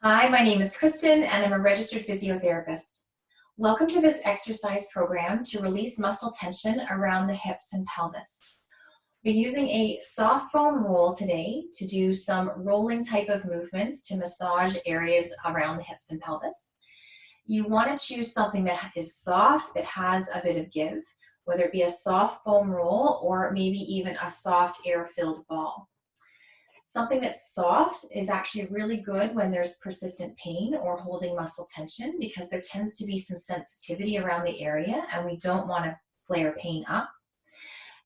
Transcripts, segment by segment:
Hi, my name is Kristen and I'm a registered physiotherapist. Welcome to this exercise program to release muscle tension around the hips and pelvis. We're using a soft foam roll today to do some rolling type of movements to massage areas around the hips and pelvis. You want to choose something that is soft, that has a bit of give, whether it be a soft foam roll or maybe even a soft air-filled ball. Something that's soft is actually really good when there's persistent pain or holding muscle tension because there tends to be some sensitivity around the area and we don't want to flare pain up.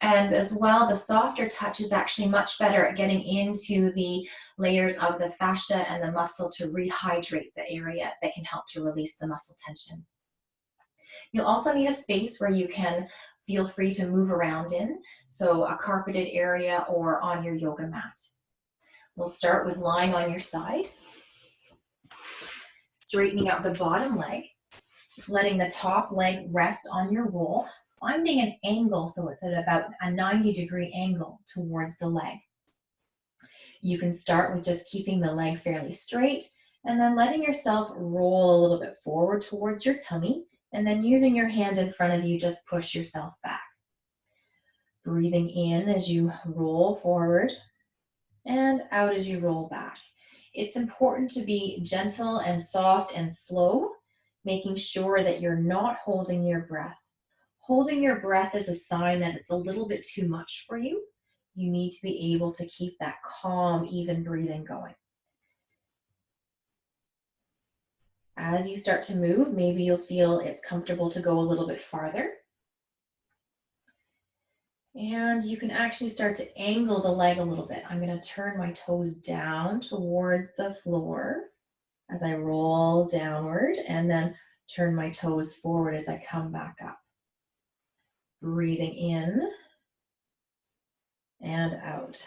And as well, the softer touch is actually much better at getting into the layers of the fascia and the muscle to rehydrate the area that can help to release the muscle tension. You'll also need a space where you can feel free to move around in, so a carpeted area or on your yoga mat. We'll start with lying on your side, straightening out the bottom leg, letting the top leg rest on your roll, finding an angle so it's at about a 90-degree angle towards the leg. You can start with just keeping the leg fairly straight and then letting yourself roll a little bit forward towards your tummy, and then using your hand in front of you, just push yourself back. Breathing in as you roll forward and out as you roll back. It's important to be gentle and soft and slow, making sure that you're not holding your breath. Holding your breath is a sign that it's a little bit too much for you. You need to be able to keep that calm, even breathing going. As you start to move, maybe you'll feel it's comfortable to go a little bit farther. And you can actually start to angle the leg a little bit. I'm going to turn my toes down towards the floor as I roll downward, and then turn my toes forward as I come back up. Breathing in and out.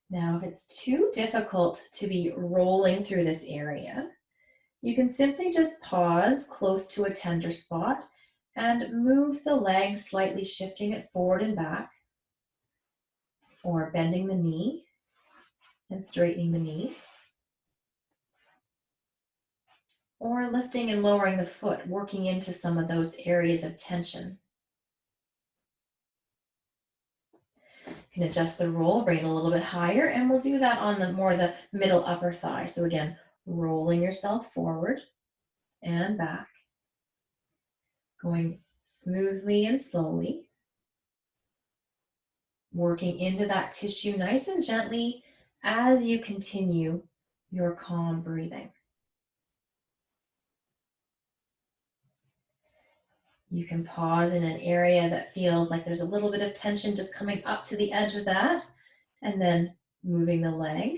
Now, if it's too difficult to be rolling through this area, you can simply just pause close to a tender spot and move the leg, slightly shifting it forward and back, or bending the knee and straightening the knee, or lifting and lowering the foot, working into some of those areas of tension. You can adjust the roll, bring it a little bit higher, and we'll do that on the middle upper thigh. So again, rolling yourself forward and back, going smoothly and slowly, working into that tissue nice and gently as you continue your calm breathing. You can pause in an area that feels like there's a little bit of tension just coming up to the edge of that, and then moving the leg,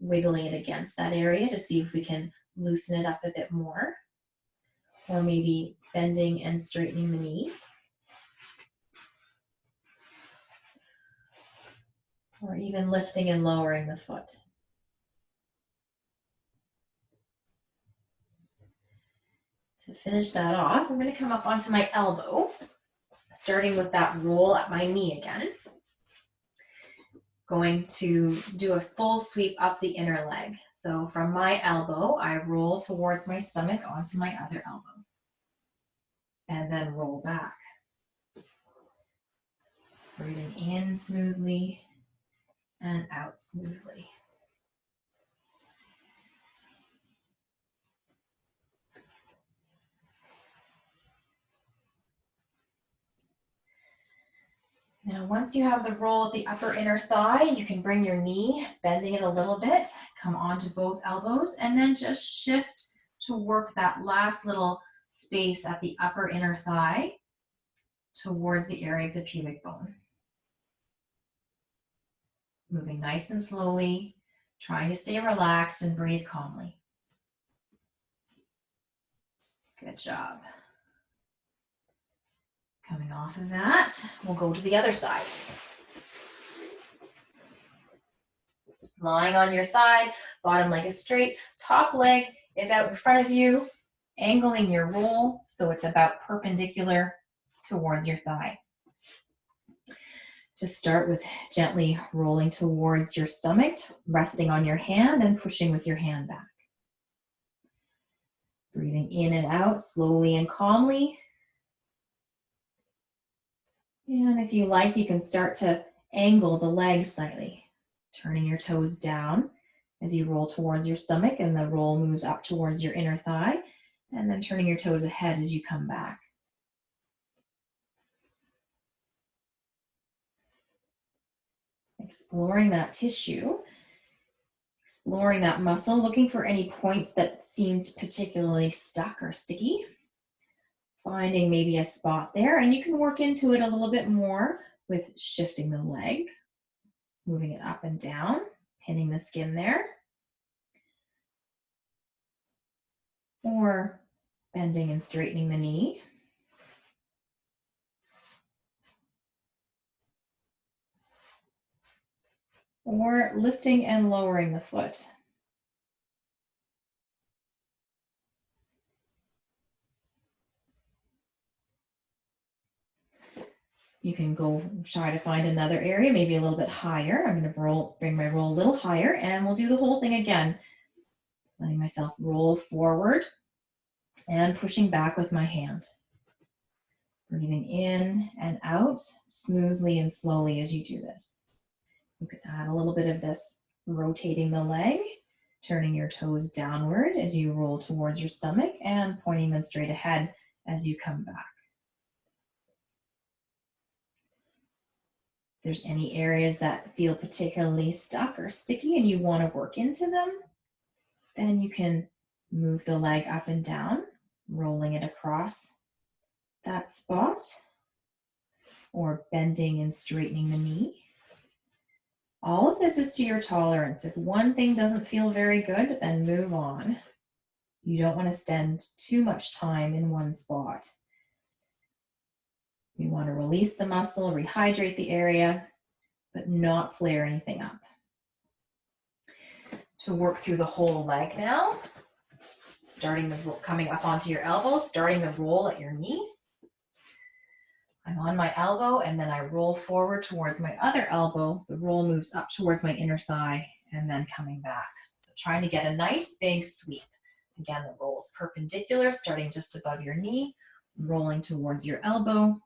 wiggling it against that area to see if we can loosen it up a bit more, or maybe bending and straightening the knee, or even lifting and lowering the foot. To finish that off, I'm going to come up onto my elbow, starting with that roll at my knee again. Going to do a full sweep up the inner leg. So from my elbow, I roll towards my stomach onto my other elbow, and then roll back. Breathing in smoothly and out smoothly. Now, once you have the roll at the upper inner thigh, you can bring your knee, bending it a little bit, come onto both elbows, and then just shift to work that last little space at the upper inner thigh towards the area of the pubic bone. Moving nice and slowly, trying to stay relaxed and breathe calmly. Good job. Coming off of that, we'll go to the other side. Lying on your side, bottom leg is straight, top leg is out in front of you, angling your roll so it's about perpendicular towards your thigh. Just start with gently rolling towards your stomach, resting on your hand and pushing with your hand back. Breathing in and out slowly and calmly. And if you like, you can start to angle the legs slightly, turning your toes down as you roll towards your stomach, and the roll moves up towards your inner thigh, and then turning your toes ahead as you come back. Exploring that tissue, exploring that muscle, looking for any points that seemed particularly stuck or sticky. Finding maybe a spot there, and you can work into it a little bit more with shifting the leg, moving it up and down, pinning the skin there, or bending and straightening the knee. Or lifting and lowering the foot. You can go try to find another area, maybe a little bit higher. I'm going to bring my roll a little higher, and we'll do the whole thing again. Letting myself roll forward and pushing back with my hand. Breathing in and out smoothly and slowly as you do this. You can add a little bit of this rotating the leg, turning your toes downward as you roll towards your stomach and pointing them straight ahead as you come back. If there's any areas that feel particularly stuck or sticky and you want to work into them, then you can move the leg up and down, rolling it across that spot, or bending and straightening the knee. All of this is to your tolerance. If one thing doesn't feel very good, then move on. You don't want to spend too much time in one spot. You want to release the muscle, rehydrate the area, but not flare anything up. To work through the whole leg now, coming up onto your elbow, starting the roll at your knee. I'm on my elbow, and then I roll forward towards my other elbow. The roll moves up towards my inner thigh, and then coming back. So trying to get a nice big sweep. Again, the roll is perpendicular, starting just above your knee, rolling towards your elbow,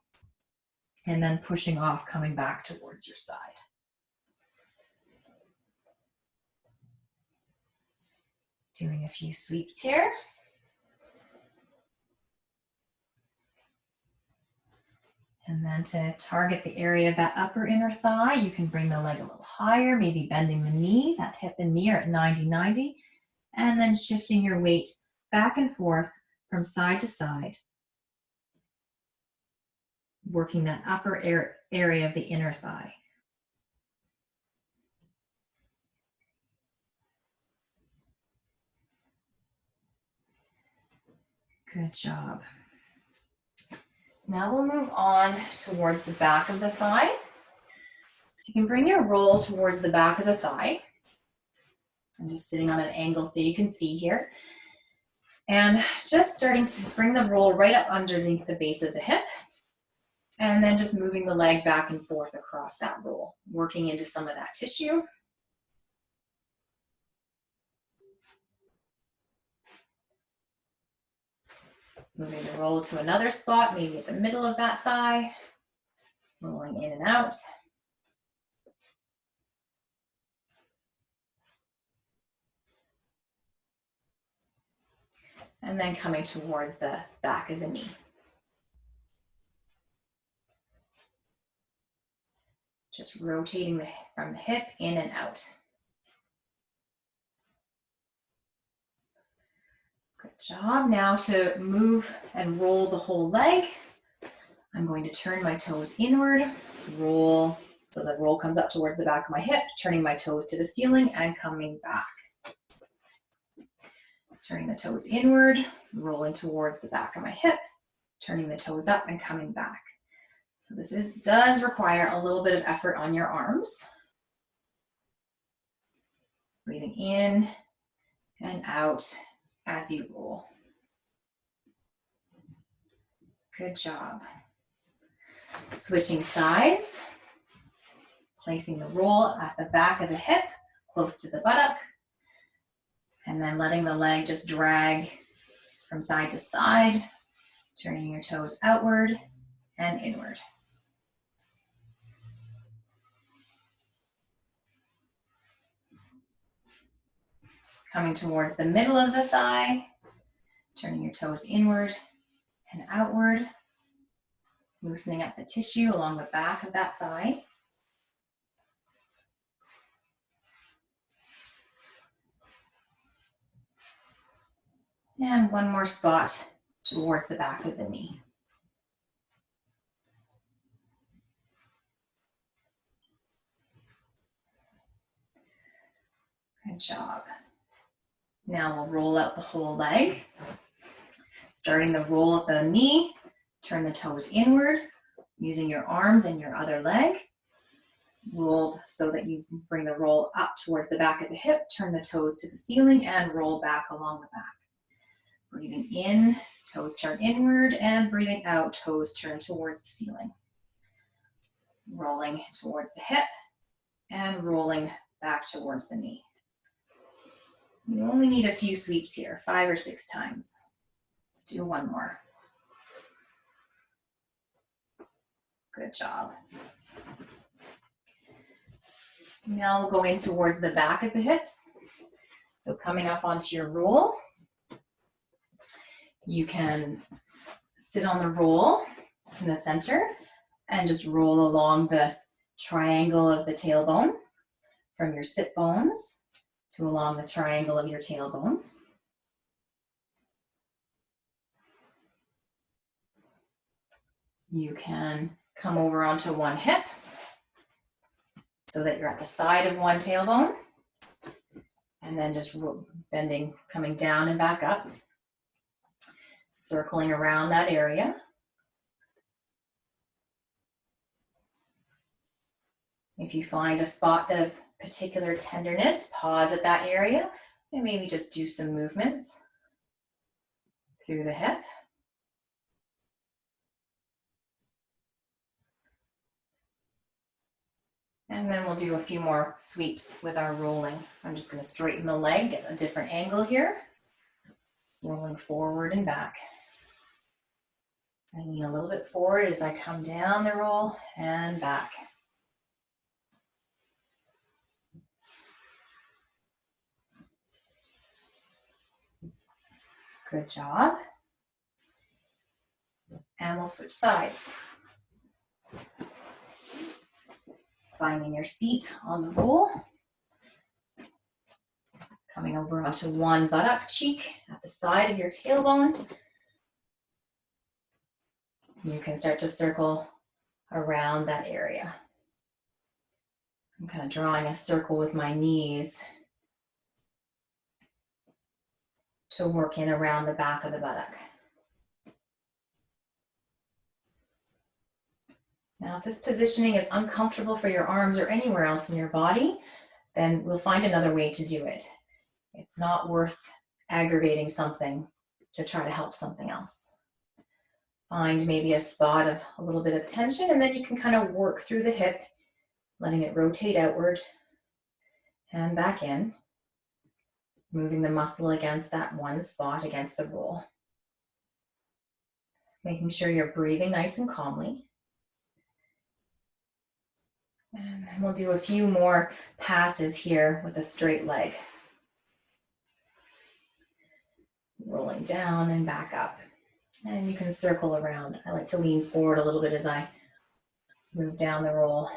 and then pushing off, coming back towards your side. Doing a few sweeps here. And then to target the area of that upper inner thigh, you can bring the leg a little higher, maybe bending the knee, that hip and knee are at 90-90, and then shifting your weight back and forth from side to side, working that upper area of the inner thigh. Good job. Now we'll move on towards the back of the thigh. So you can bring your roll towards the back of the thigh. I'm just sitting on an angle so you can see here. And just starting to bring the roll right up underneath the base of the hip. And then just moving the leg back and forth across that roll, working into some of that tissue. Moving the roll to another spot, maybe at the middle of that thigh. Rolling in and out. And then coming towards the back of the knee. Just rotating from the hip in and out. Good job. Now to move and roll the whole leg, I'm going to turn my toes inward, roll, so the roll comes up towards the back of my hip, turning my toes to the ceiling and coming back. Turning the toes inward, rolling towards the back of my hip, turning the toes up and coming back. So this does require a little bit of effort on your arms. Breathing in and out as you roll. Good job. Switching sides. Placing the roll at the back of the hip, close to the buttock, and then letting the leg just drag from side to side, turning your toes outward and inward. Coming towards the middle of the thigh, turning your toes inward and outward, loosening up the tissue along the back of that thigh. And one more spot towards the back of the knee. Good job. Now we'll roll out the whole leg. Starting the roll at the knee, turn the toes inward, using your arms and your other leg. Roll so that you bring the roll up towards the back of the hip, turn the toes to the ceiling and roll back along the back. Breathing in, toes turn inward, and breathing out, toes turn towards the ceiling. Rolling towards the hip and rolling back towards the knee. You only need a few sweeps here, 5 or 6 times. Let's do one more. Good job. Now we'll go in towards the back of the hips. So coming up onto your roll, you can sit on the roll in the center and just roll along the triangle of the tailbone from your sit bones to along the triangle of your tailbone. You can come over onto one hip so that you're at the side of one tailbone, and then just bending, coming down and back up, circling around that area. If you find a spot of particular tenderness, pause at that area and maybe just do some movements through the hip. And then we'll do a few more sweeps with our rolling. I'm just going to straighten the leg, get a different angle here. Rolling forward and back. I lean a little bit forward as I come down the roll and back. Good job. And we'll switch sides. Finding your seat on the roll. Coming over onto one buttock cheek at the side of your tailbone. You can start to circle around that area. I'm kind of drawing a circle with my knees to work in around the back of the buttock. Now, if this positioning is uncomfortable for your arms or anywhere else in your body, then we'll find another way to do it. It's not worth aggravating something to try to help something else. Find maybe a spot of a little bit of tension, and then you can kind of work through the hip, letting it rotate outward and back in, moving the muscle against that one spot against the roll. Making sure you're breathing nice and calmly. And then we'll do a few more passes here with a straight leg. Rolling down and back up. And you can circle around. I like to lean forward a little bit as I move down the roll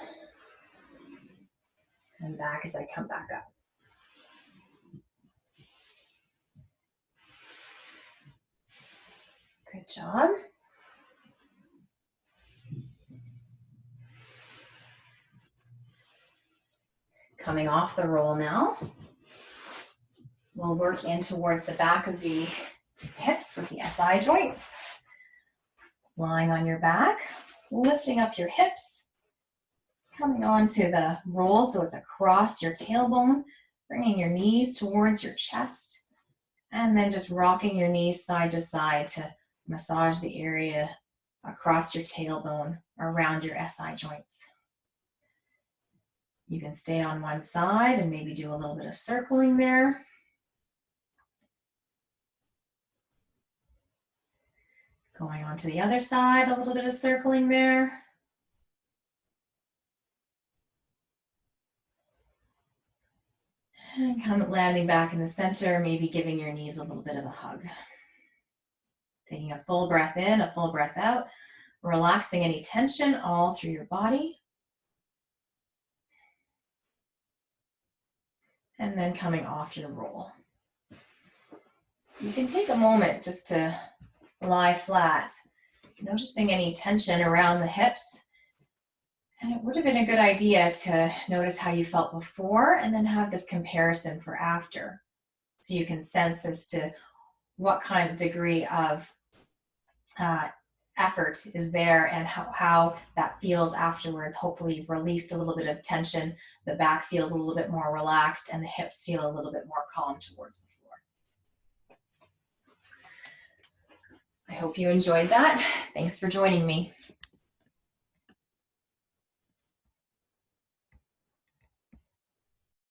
and back as I come back up. Good job. Coming off the roll now, we'll work in towards the back of the hips with the SI joints. Lying on your back, lifting up your hips, coming onto the roll so it's across your tailbone, bringing your knees towards your chest, and then just rocking your knees side to side to massage the area across your tailbone around your SI joints. You can stay on one side and maybe do a little bit of circling there. Going on to the other side, a little bit of circling there. And come landing back in the center, maybe giving your knees a little bit of a hug. Taking a full breath in, a full breath out, relaxing any tension all through your body. And then coming off your roll. You can take a moment just to lie flat, noticing any tension around the hips. And it would have been a good idea to notice how you felt before and then have this comparison for after. So you can sense as to what kind of degree of effort is there and how that feels afterwards. Hopefully you've released a little bit of tension, the back feels a little bit more relaxed, and the hips feel a little bit more calm towards the floor. I hope you enjoyed that. Thanks for joining me.